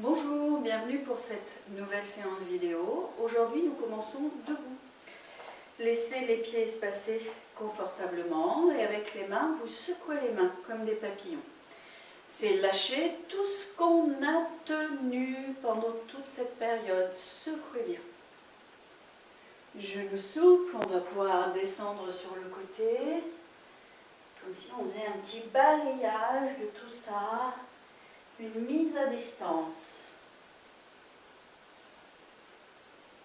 Bonjour, bienvenue pour cette nouvelle séance vidéo. Aujourd'hui, nous commençons debout. Laissez les pieds espacés confortablement et avec les mains, vous secouez les mains comme des papillons. C'est lâcher tout ce qu'on a tenu pendant toute cette période. Secouez bien. Genoux souples, on va pouvoir descendre sur le côté, comme si on faisait un petit balayage de tout ça. Une mise à distance.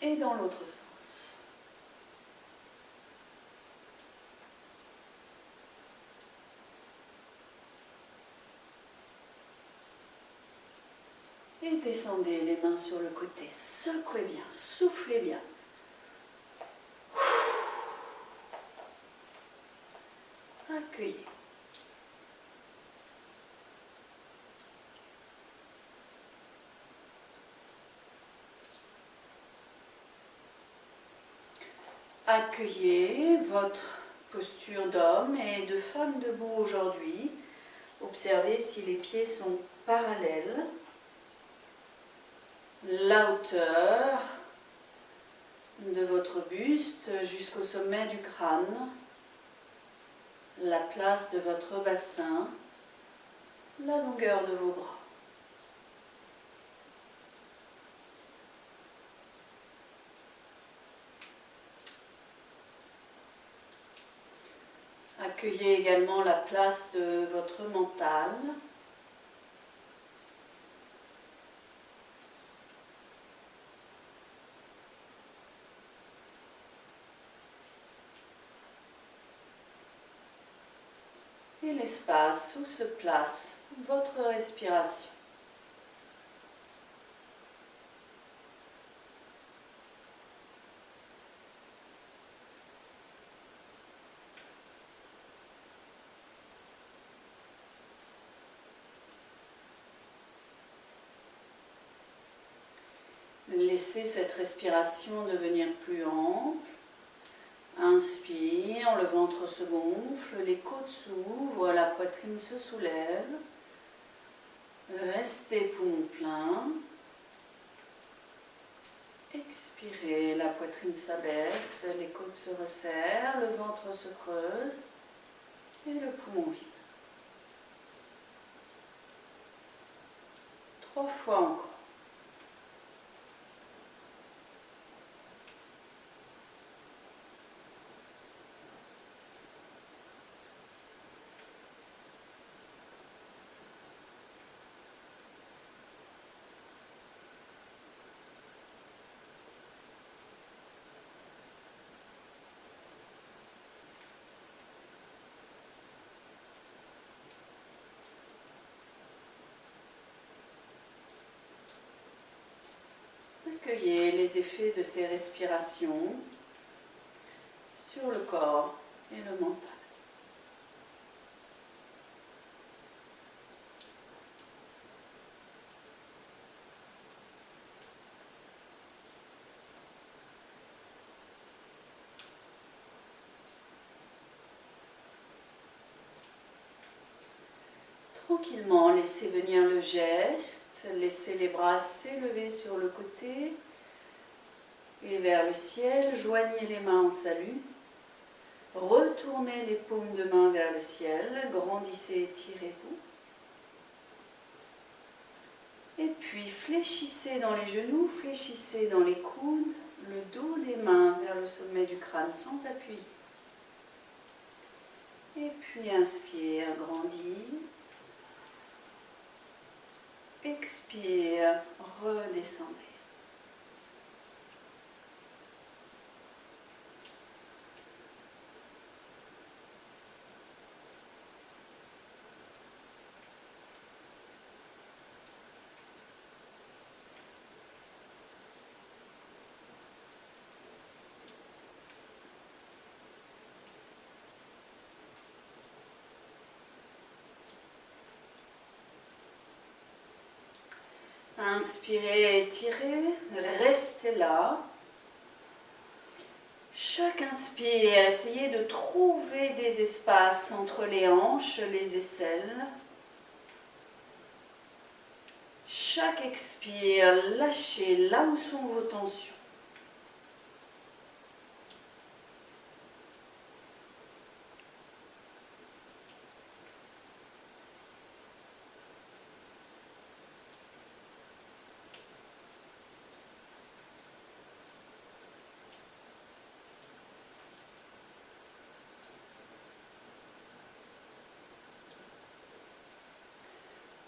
Et dans l'autre sens. Et descendez les mains sur le côté. Secouez bien, soufflez bien. Accueillez. Accueillez votre posture d'homme et de femme debout aujourd'hui. Observez si les pieds sont parallèles. La hauteur de votre buste jusqu'au sommet du crâne. La place de votre bassin. La longueur de vos bras. Accueillez également la place de votre mental. Et l'espace où se place votre respiration. Laissez cette respiration devenir plus ample. Inspire, le ventre se gonfle, les côtes s'ouvrent, la poitrine se soulève. Restez poumon plein. Expirez, la poitrine s'abaisse, les côtes se resserrent, le ventre se creuse et le poumon vide. 3 fois encore. Accueillez les effets de ces respirations sur le corps et le mental. Tranquillement, laissez venir le geste. Laissez les bras s'élever sur le côté et vers le ciel. Joignez les mains en salut. Retournez les paumes de main vers le ciel. Grandissez, étirez-vous. Et puis fléchissez dans les genoux, fléchissez dans les coudes, le dos des mains vers le sommet du crâne sans appui. Et puis inspire, grandis. Expire, redescendez. Inspirez, étirez, restez là. Chaque inspire, essayez de trouver des espaces entre les hanches, les aisselles. chaque expire, lâchez là où sont vos tensions.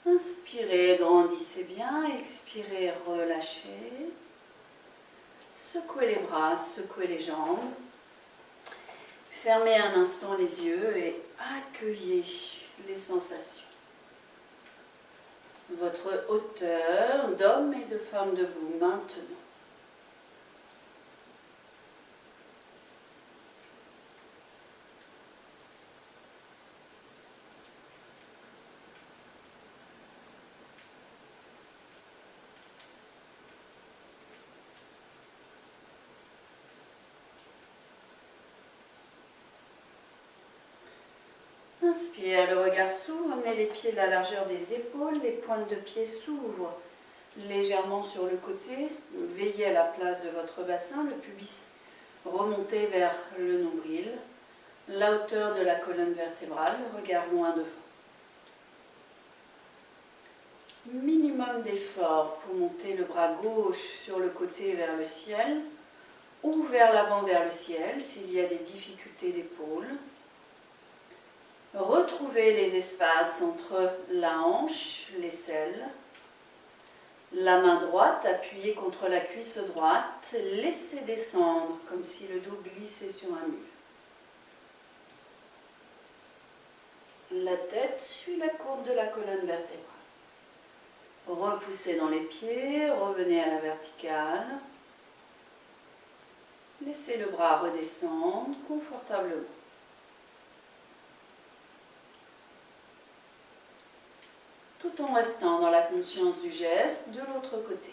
Inspirez, grandissez bien, expirez, relâchez. Secouez les bras, secouez les jambes. Fermez un instant les yeux et accueillez les sensations. Votre hauteur d'homme et de femme debout maintenant. Inspire, le regard s'ouvre, amenez les pieds de la largeur des épaules, les pointes de pied s'ouvrent légèrement sur le côté. Veillez à la place de votre bassin, le pubis remonté vers le nombril, la hauteur de la colonne vertébrale, le regard loin devant. Minimum d'effort pour monter le bras gauche sur le côté vers le ciel ou vers l'avant vers le ciel s'il y a des difficultés d'épaule. Retrouvez les espaces entre la hanche, l'aisselle, la main droite appuyée contre la cuisse droite, laissez descendre comme si le dos glissait sur un mur. La tête suit la courbe de la colonne vertébrale. Repoussez dans les pieds, revenez à la verticale. Laissez le bras redescendre confortablement. Tout en restant dans la conscience du geste de l'autre côté.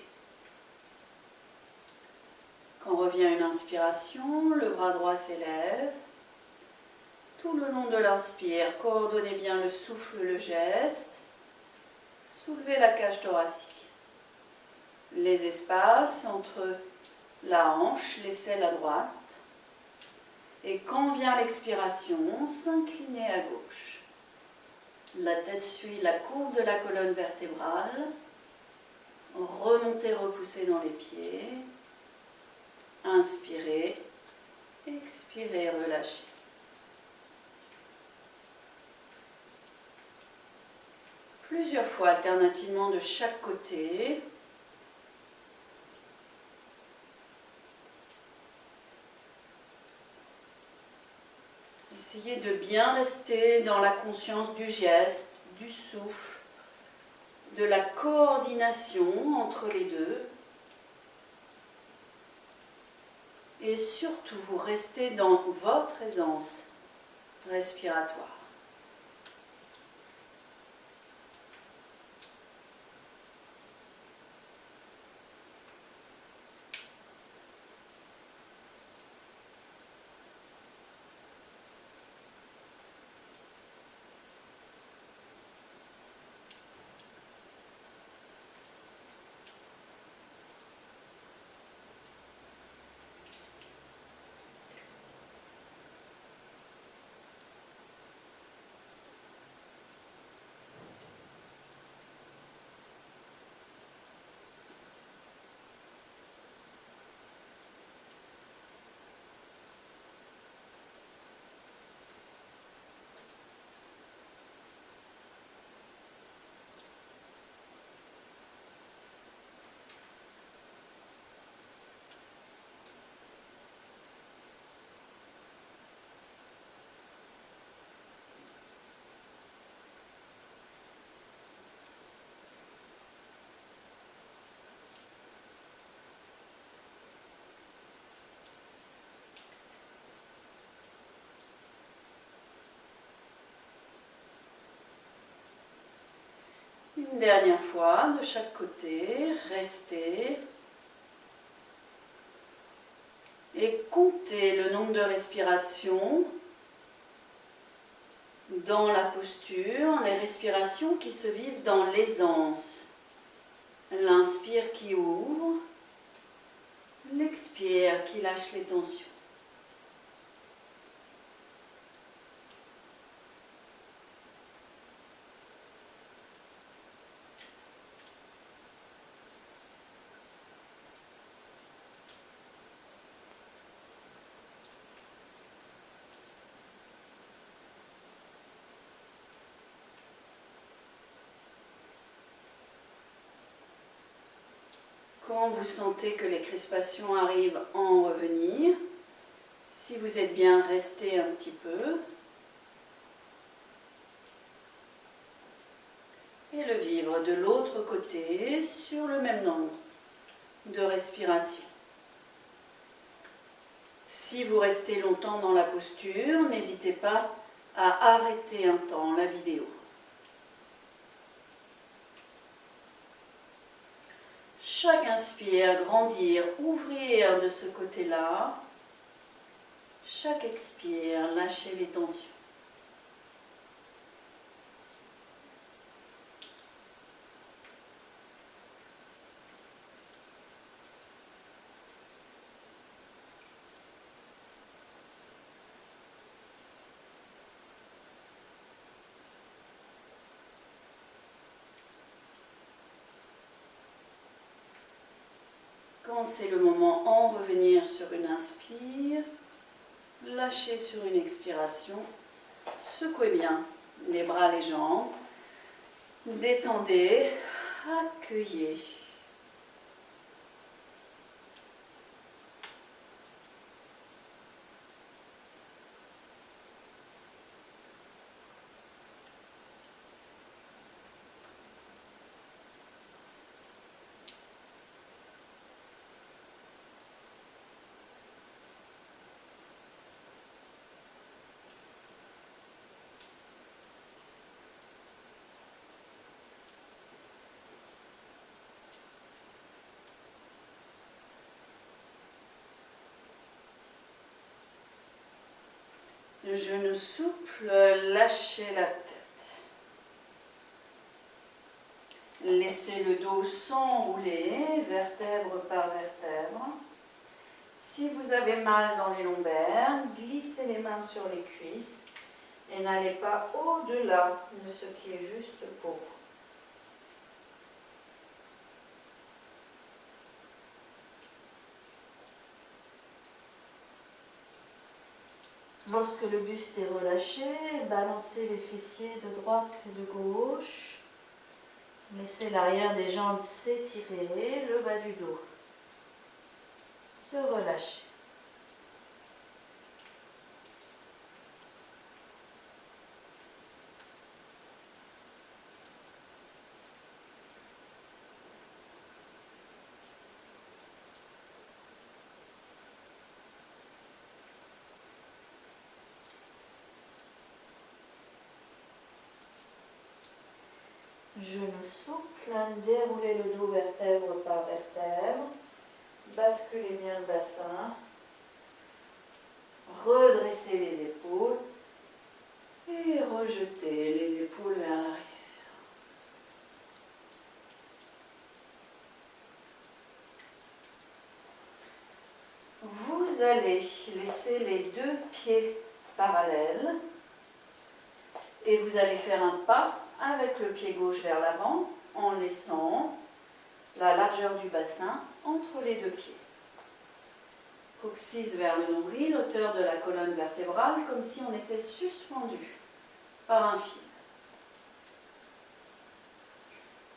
Quand revient une inspiration, le bras droit s'élève. Tout le long de l'inspire, coordonnez bien le souffle, le geste. Soulevez la cage thoracique. Les espaces entre la hanche, l'aisselle à droite. Et quand vient l'expiration, s'inclinez à gauche. La tête suit la courbe de la colonne vertébrale. Remontez, repoussez dans les pieds. Inspirez, expirez, relâchez. Plusieurs fois alternativement de chaque côté. Essayez de bien rester dans la conscience du geste, du souffle, de la coordination entre les deux. Et surtout, restez dans votre aisance respiratoire. Une dernière fois, de chaque côté, restez et comptez le nombre de respirations dans la posture, les respirations qui se vivent dans l'aisance. L'inspire qui ouvre, l'expire qui lâche les tensions. Quand vous sentez que les crispations arrivent à en revenir, si vous êtes bien, restez un petit peu. Et le vivre de l'autre côté sur le même nombre de respirations. Si vous restez longtemps dans la posture, n'hésitez pas à arrêter un temps la vidéo. Chaque inspire, grandir, ouvrir de ce côté-là. Chaque expire, lâcher les tensions. Quand c'est le moment, en revenir sur une inspire, lâchez sur une expiration, secouez bien les bras, les jambes, détendez, accueillez. Le genou souple, lâchez la tête. Laissez le dos s'enrouler, vertèbre par vertèbre. Si vous avez mal dans les lombaires, glissez les mains sur les cuisses et n'allez pas au-delà de ce qui est juste pour vous. Lorsque le buste est relâché, balancez les fessiers de droite et de gauche. Laissez l'arrière des jambes s'étirer, le bas du dos se relâcher. Genou souple, déroulez le dos vertèbre par vertèbre, basculez bien le bassin, redressez les épaules et rejetez les épaules vers l'arrière. Vous allez laisser les deux pieds parallèles et vous allez faire un pas avec le pied gauche vers l'avant en laissant la largeur du bassin entre les deux pieds. Coccyx vers le nombril, hauteur de la colonne vertébrale, comme si on était suspendu par un fil.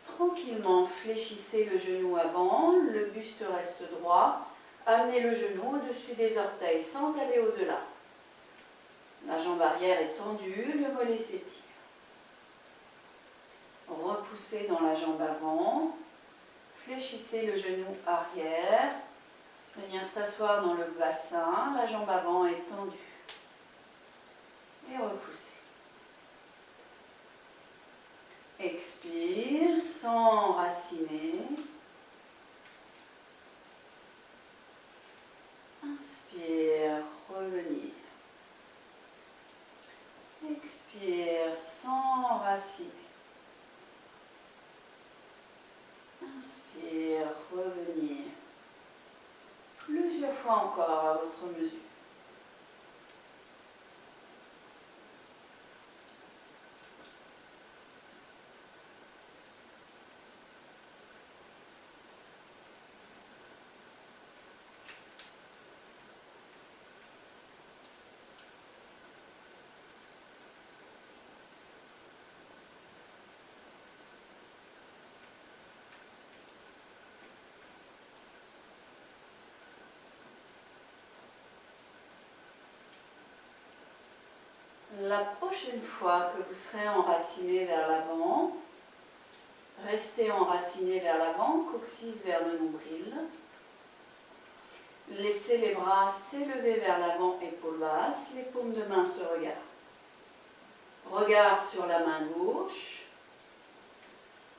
Tranquillement, fléchissez le genou avant, le buste reste droit, amenez le genou au-dessus des orteils sans aller au-delà. La jambe arrière est tendue, le mollet s'étire. Repoussez dans la jambe avant, fléchissez le genou arrière, venir s'asseoir dans le bassin, la jambe avant est tendue. Et repoussez. Expire, s'enraciner. Inspire, revenir. Expire, s'enraciner. Inspire. fois encore à votre mesure. La prochaine fois que vous serez enraciné vers l'avant, restez enraciné vers l'avant, coccyx vers le nombril. Laissez les bras s'élever vers l'avant, épaules basses, les paumes de main se regardent. Regard sur la main gauche,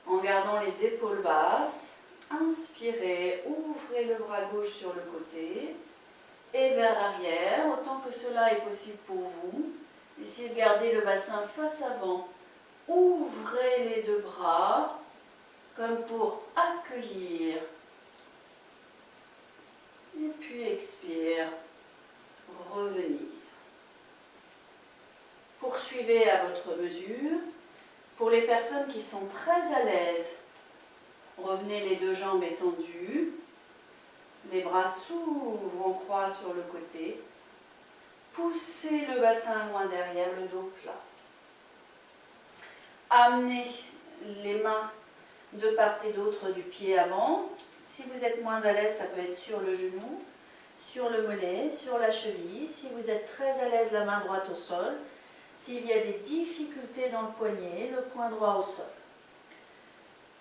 en gardant les épaules basses. Inspirez, ouvrez le bras gauche sur le côté et vers l'arrière, autant que cela est possible pour vous. Essayez de garder le bassin face avant. Ouvrez les deux bras comme pour accueillir. Et puis expire, revenir. Poursuivez à votre mesure. Pour les personnes qui sont très à l'aise, revenez les deux jambes étendues. Les bras s'ouvrent en croix sur le côté. Poussez le bassin loin derrière, le dos plat. Amenez les mains de part et d'autre du pied avant. Si vous êtes moins à l'aise, ça peut être sur le genou, sur le mollet, sur la cheville. Si vous êtes très à l'aise, la main droite au sol. S'il y a des difficultés dans le poignet, le poing droit au sol.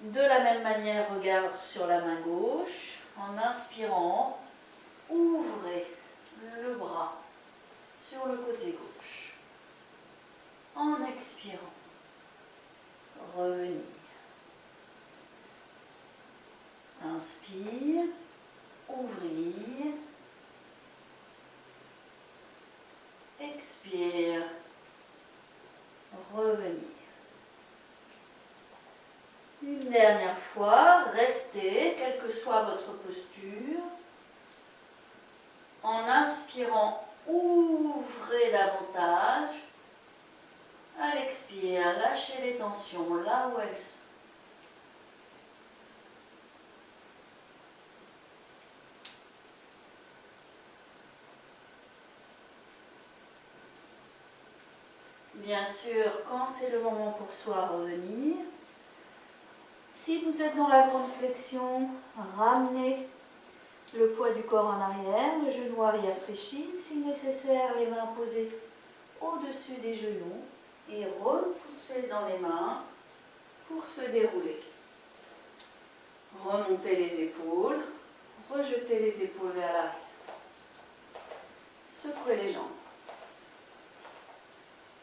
De la même manière, regard sur la main gauche. En inspirant, ouvrez le bras sur le côté gauche. En expirant, revenir. Inspire, ouvrir. Expire, revenir. Une dernière fois, restez, quelle que soit votre posture. En inspirant, ouvrez davantage. À l'expire, lâchez les tensions là où elles sont. Bien sûr, quand c'est le moment pour soi, revenir. Si vous êtes dans la grande flexion, ramenez le poids du corps en arrière, le genou arrière fléchi. Si nécessaire, les mains posées au-dessus des genoux et repoussez dans les mains pour se dérouler. Remontez les épaules, rejetez les épaules vers l'arrière. Secouez les jambes.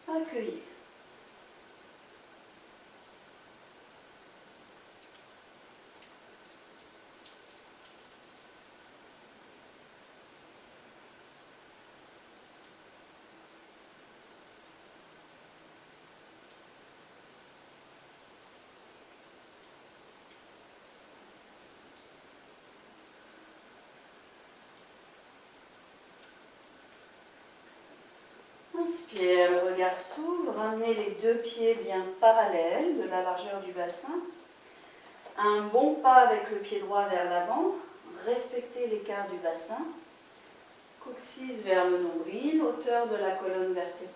Accueillez. Inspire, le regard s'ouvre, ramenez les deux pieds bien parallèles de la largeur du bassin. Un bon pas avec le pied droit vers l'avant, respectez l'écart du bassin. Coccyx vers le nombril, hauteur de la colonne vertébrale.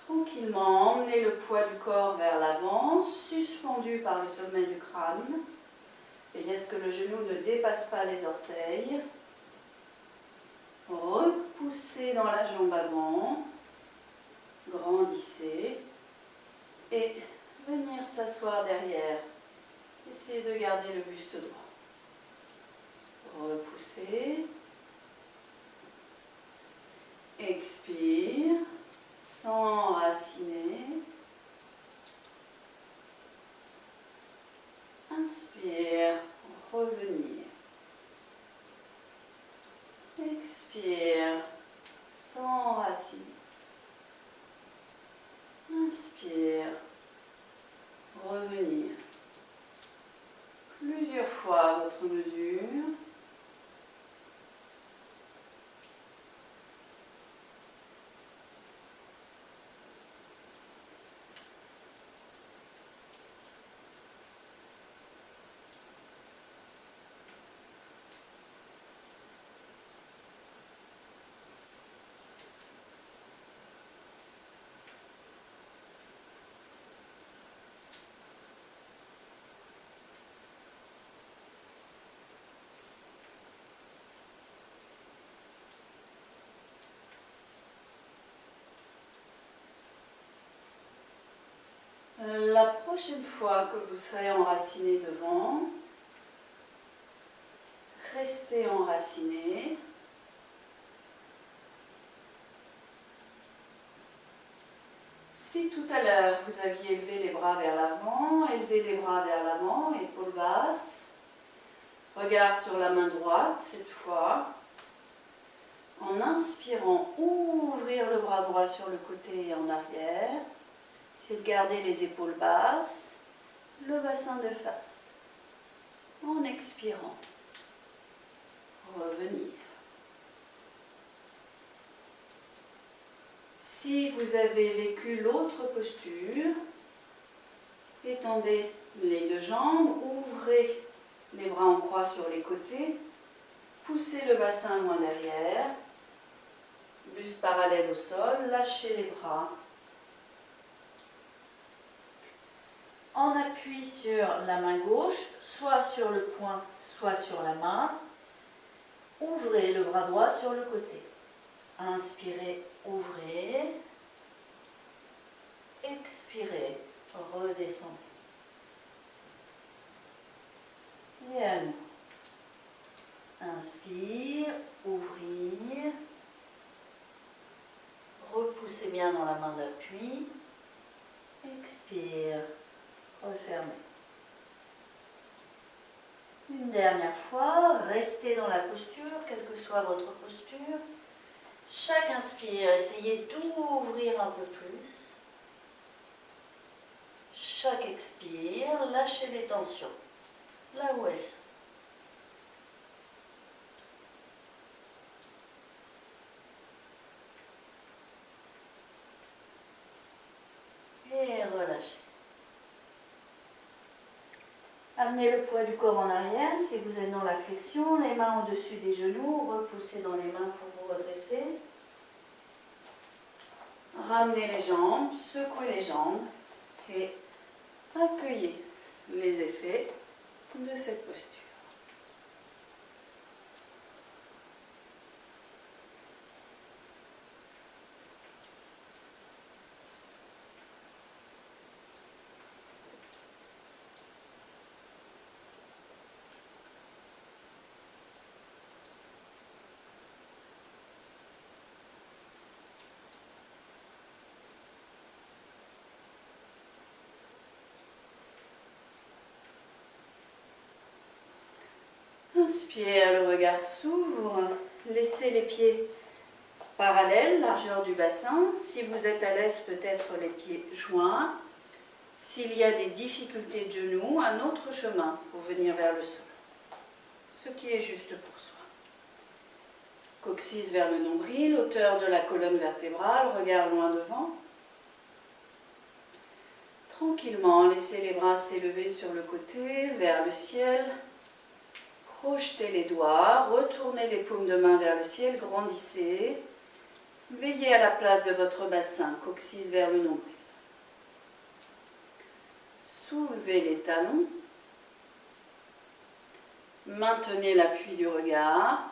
Tranquillement, emmenez le poids du corps vers l'avant, suspendu par le sommet du crâne. Veillez à ce que le genou ne dépasse pas les orteils. Repoussez dans la jambe avant. Grandissez. Et venir s'asseoir derrière. Essayez de garder le buste droit. Repoussez. Expire. S'enraciner. Inspire, revenir. Expire, s'enraciner. Inspire, revenir. prochaine fois que vous serez enraciné devant, restez enraciné. Si tout à l'heure vous aviez élevé les bras vers l'avant, élevez les bras vers l'avant, épaules basses, regard sur la main droite cette fois. En inspirant, ouvrir le bras droit sur le côté et en arrière. C'est de garder les épaules basses, le bassin de face. En expirant, revenir. Si vous avez vécu l'autre posture, étendez les deux jambes, ouvrez les bras en croix sur les côtés, poussez le bassin loin derrière, buste parallèle au sol, lâchez les bras. En appui sur la main gauche, soit sur le poing, soit sur la main, ouvrez le bras droit sur le côté. Inspirez, ouvrez. Expirez, redescendez. Et à nouveau. Inspire, ouvrir. Repoussez bien dans la main d'appui. Expire, refermez. Une dernière fois, restez dans la posture, quelle que soit votre posture. Chaque inspire, essayez d'ouvrir un peu plus. Chaque expire, lâchez les tensions, là où elles sont. Et relâchez. Amenez le poids du corps en arrière si vous êtes dans la flexion, les mains au-dessus des genoux, repoussez dans les mains pour vous redresser. Ramenez les jambes, secouez les jambes et accueillez les effets de cette posture. Inspire, le regard s'ouvre. Laissez les pieds parallèles, largeur du bassin. Si vous êtes à l'aise, peut-être les pieds joints. S'il y a des difficultés de genoux, un autre chemin pour venir vers le sol. Ce qui est juste pour soi. Coccyx vers le nombril, hauteur de la colonne vertébrale, regard loin devant. Tranquillement, laissez les bras s'élever sur le côté, vers le ciel. Crochetez les doigts, retournez les paumes de main vers le ciel, grandissez. Veillez à la place de votre bassin, coccyx vers le nombril. Soulevez les talons. Maintenez l'appui du regard.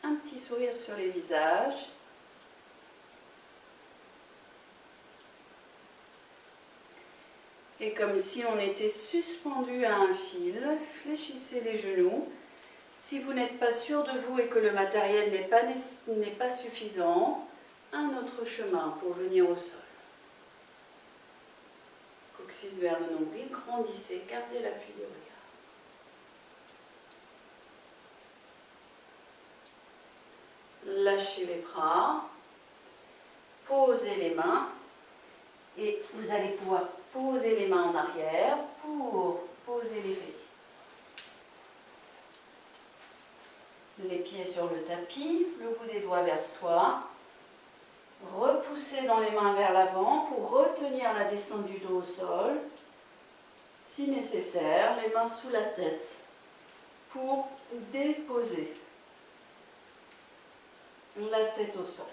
Un petit sourire sur les visages. Et comme si on était suspendu à un fil, fléchissez les genoux. Si vous n'êtes pas sûr de vous et que le matériel n'est pas suffisant, un autre chemin pour venir au sol. Coccyx vers le nombril, grandissez, gardez l'appui du regard. Lâchez les bras, posez les mains et vous allez pouvoir poser les mains en arrière pour poser les fessiers. Les pieds sur le tapis, le bout des doigts vers soi. Repoussez dans les mains vers l'avant pour retenir la descente du dos au sol. Si nécessaire, les mains sous la tête pour déposer la tête au sol.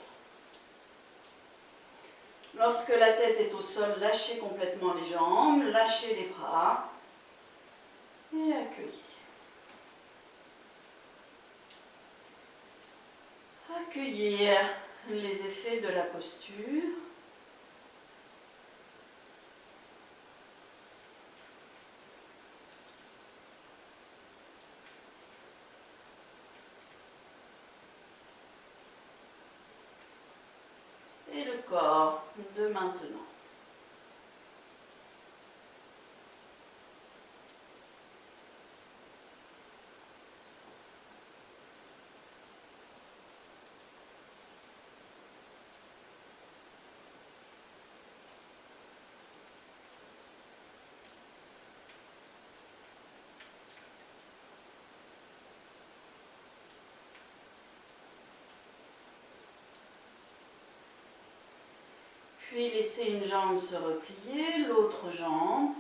Lorsque la tête est au sol, lâchez complètement les jambes, lâchez les bras et accueillez. Accueillir les effets de la posture. corps de maintenant. Puis laissez une jambe se replier, l'autre jambe.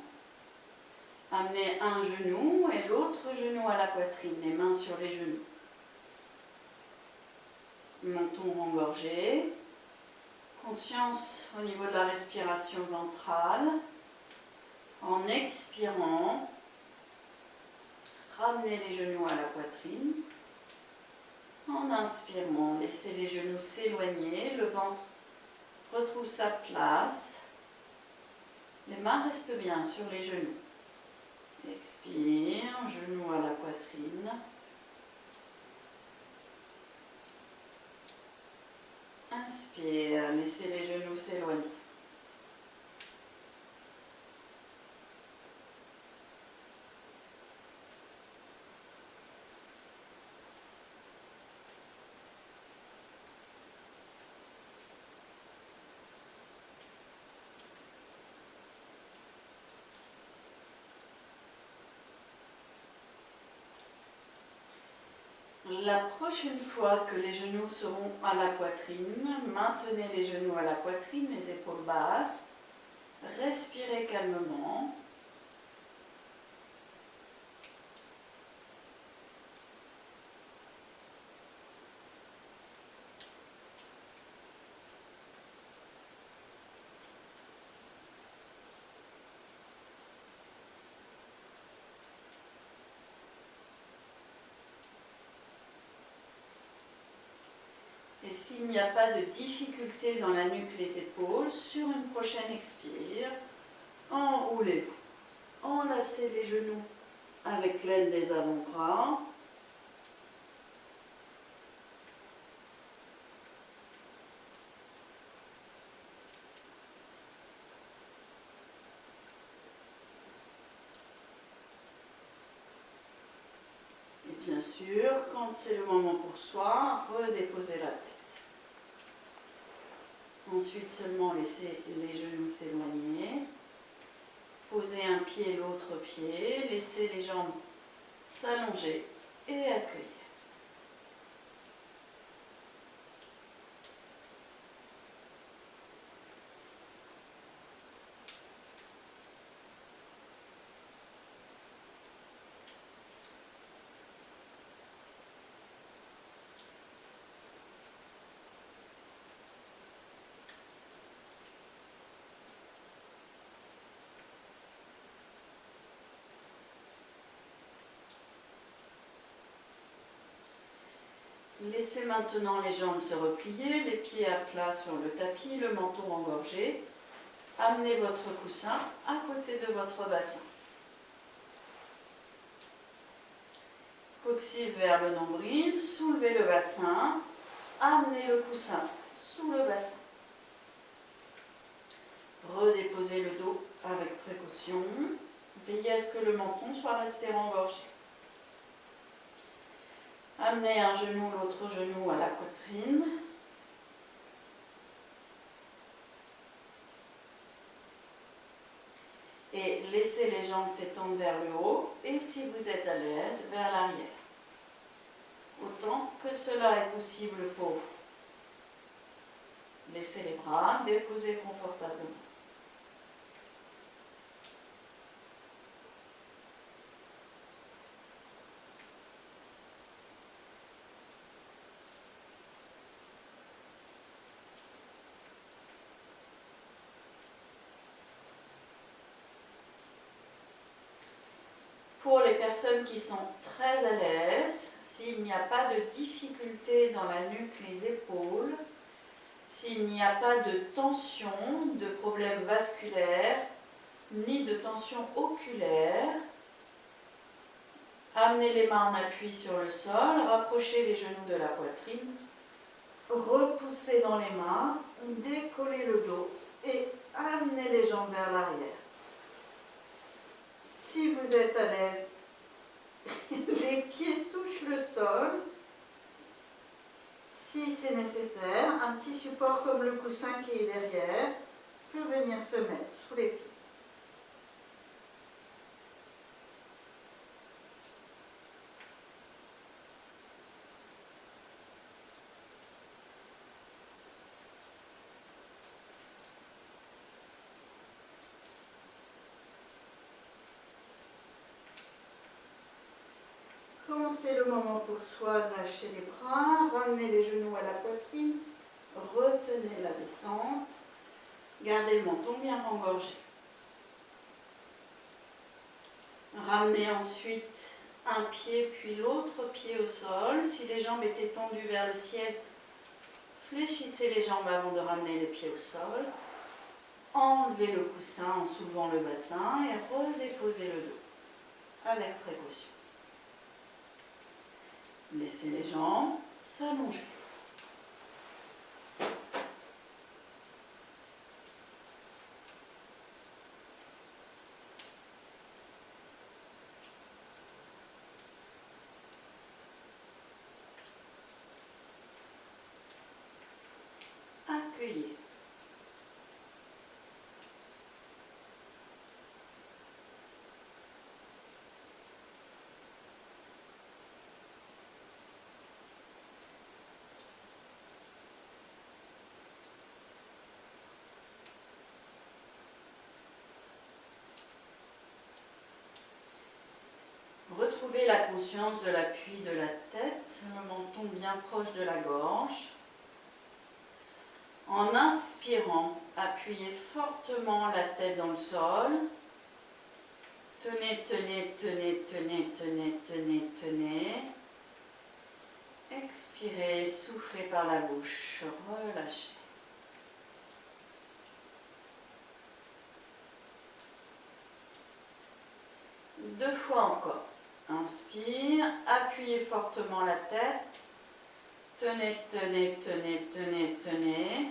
Amenez un genou et l'autre genou à la poitrine, les mains sur les genoux. Menton engorgé. Conscience au niveau de la respiration ventrale. En expirant, ramenez les genoux à la poitrine. En inspirant, laissez les genoux s'éloigner, le ventre retrouve sa place. Les mains restent bien sur les genoux. Expire, genoux à la poitrine. Inspire, laissez les genoux s'éloigner. La prochaine fois que les genoux seront à la poitrine, maintenez les genoux à la poitrine, les épaules basses. Respirez calmement. Et s'il n'y a pas de difficulté dans la nuque, les épaules, sur une prochaine expire, enroulez-vous. Enlacez les genoux avec l'aide des avant-bras. Et bien sûr, quand c'est le moment pour soi, redéposez la tête. Ensuite, seulement laissez les genoux s'éloigner. Posez un pied et l'autre pied. Laissez les jambes s'allonger et accueillir. Laissez maintenant les jambes se replier, les pieds à plat sur le tapis, le menton engorgé. Amenez votre coussin à côté de votre bassin. Coccyx vers le nombril, soulevez le bassin, amenez le coussin sous le bassin. Redéposez le dos avec précaution. Veillez à ce que le menton soit resté engorgé. Amenez un genou, l'autre genou à la poitrine. Et laissez les jambes s'étendre vers le haut et si vous êtes à l'aise, vers l'arrière. Autant que cela est possible pour vous. Laissez les bras déposer confortablement. Pour les personnes qui sont très à l'aise, s'il n'y a pas de difficulté dans la nuque, les épaules, s'il n'y a pas de tension, de problème vasculaire, ni de tension oculaire, amenez les mains en appui sur le sol, rapprochez les genoux de la poitrine, repoussez dans les mains, décollez le dos et amenez les jambes vers l'arrière. Si vous êtes à l'aise, les pieds touchent le sol. Si c'est nécessaire, un petit support comme le coussin qui est derrière peut venir se mettre sous les pieds. Quand c'est le moment pour soi, lâchez les bras, ramenez les genoux à la poitrine, retenez la descente, gardez le menton bien engorgé. Ramenez ensuite un pied puis l'autre pied au sol. Si les jambes étaient tendues vers le ciel, fléchissez les jambes avant de ramener les pieds au sol. Enlevez le coussin en soulevant le bassin et redéposez le dos avec précaution. Laissez les jambes s'allonger. Accueillez. Retrouvez la conscience de l'appui de la tête, le menton bien proche de la gorge. En inspirant, appuyez fortement la tête dans le sol. Tenez, tenez, tenez, tenez, tenez, tenez, tenez. Expirez, soufflez par la bouche, relâchez. Deux fois encore. Inspire, appuyez fortement la tête. Tenez, tenez, tenez, tenez, tenez.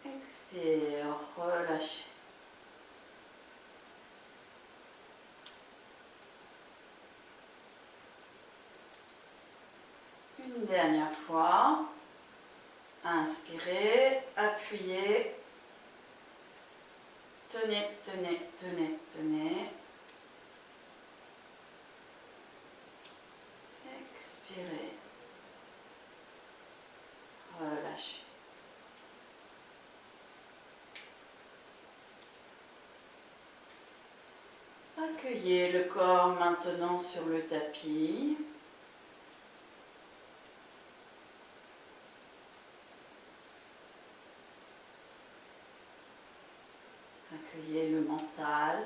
Expire, relâchez. Une dernière fois. Inspirez, appuyez. Tenez, tenez, tenez, tenez. Expirez. Relâchez. Accueillez le corps maintenant sur le tapis. Accueillez le mental.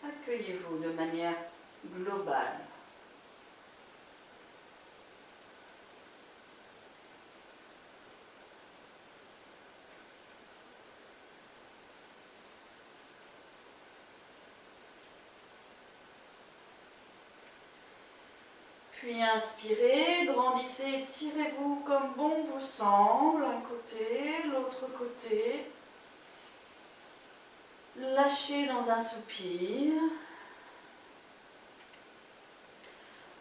Accueillez-vous de manière globale. Puis inspirez, grandissez, tirez-vous comme bon vous semble, un côté, l'autre côté. Lâchez dans un soupir.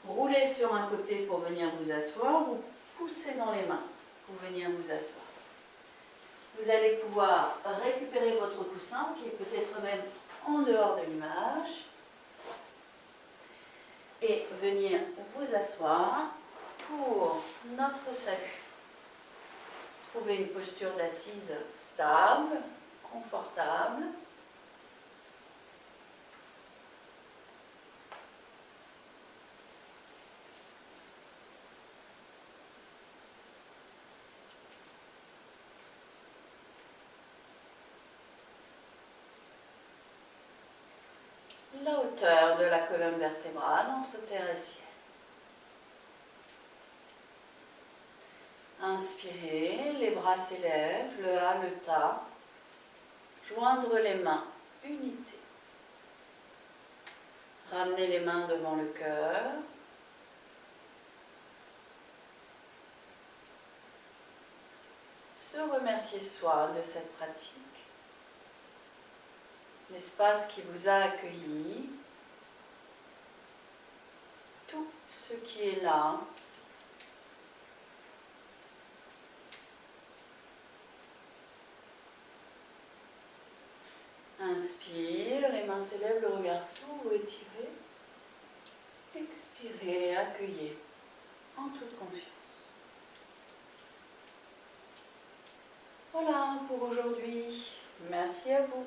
Roulez sur un côté pour venir vous asseoir ou poussez dans les mains pour venir vous asseoir. Vous allez pouvoir récupérer votre coussin qui est peut-être même en dehors de l'image et venir vous asseoir pour notre salut. Trouvez une posture d'assise stable, confortable. La hauteur de la colonne vertébrale entre terre et ciel. Inspirez, les bras s'élèvent, le A, le Ta. Joindre les mains, unité. Ramenez les mains devant le cœur. Se remercier soi de cette pratique. L'espace qui vous a accueilli. Tout ce qui est là. Inspire, les mains s'élèvent, le regard s'ouvre, étirez. Expirez, accueillez en toute confiance. Voilà pour aujourd'hui. Merci à vous.